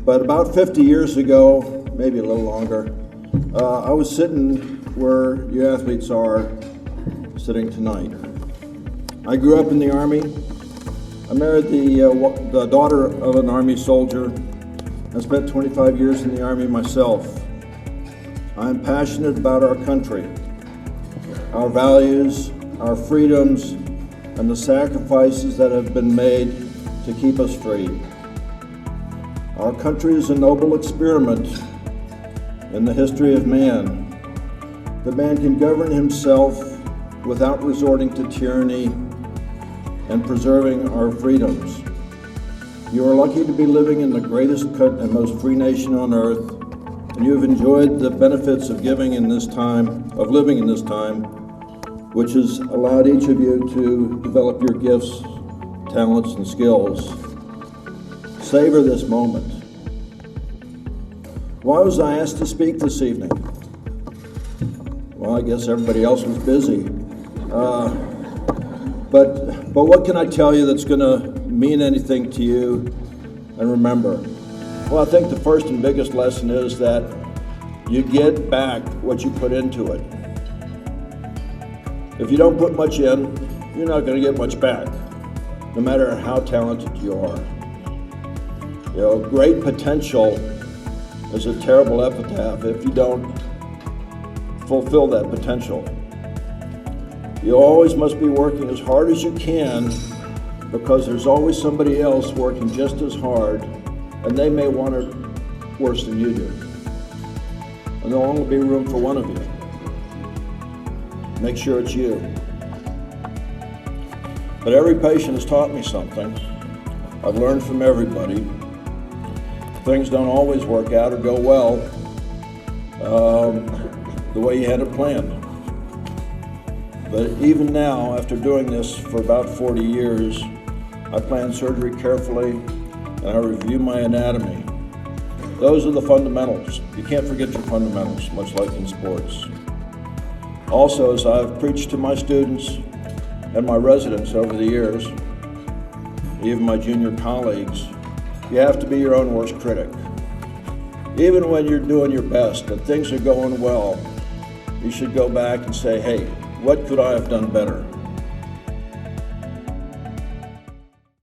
But about 50 years ago, maybe a little longer, I was sitting where you athletes are sitting tonight. I grew up in the Army. I married the daughter of an Army soldier. I spent 25 years in the Army myself. I am passionate about our country, our values, our freedoms, and the sacrifices that have been made to keep us free. Our country is a noble experiment in the history of man. The man can govern himself without resorting to tyranny and preserving our freedoms. You are lucky to be living in the greatest and most free nation on earth, and you have enjoyed the benefits of living in this time, which has allowed each of you to develop your gifts, talents, and skills. Savor this moment. Why was I asked to speak this evening? Well, I guess everybody else was busy. But what can I tell you that's going to mean anything to you and remember? Well, I think the first and biggest lesson is that you get back what you put into it. If you don't put much in, you're not going to get much back, no matter how talented you are. You know, great potential is a terrible epitaph if you don't fulfill that potential. You always must be working as hard as you can, because there's always somebody else working just as hard, and they may want it worse than you do. And there'll only be room for one of you. Make sure it's you. But every patient has taught me something. I've learned from everybody. Things don't always work out or go well the way you had it planned. But even now, after doing this for about 40 years, I plan surgery carefully and I review my anatomy. Those are the fundamentals. You can't forget your fundamentals, much like in sports. Also, as I've preached to my students and my residents over the years, even my junior colleagues, you have to be your own worst critic. Even when you're doing your best and things are going well, you should go back and say, hey, what could I have done better?